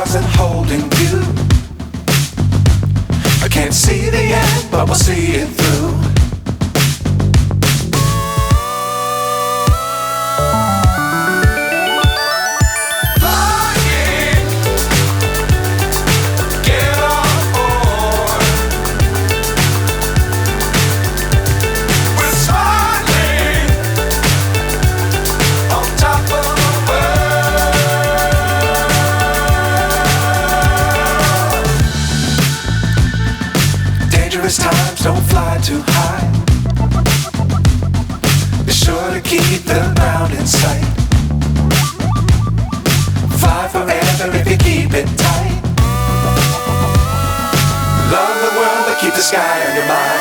stars and holding you. I can't see the end, but we'll see it through. Times don't fly too high. Be sure to keep the ground in sight. Fly forever if you keep it tight. Love the world, but keep the sky on your mind.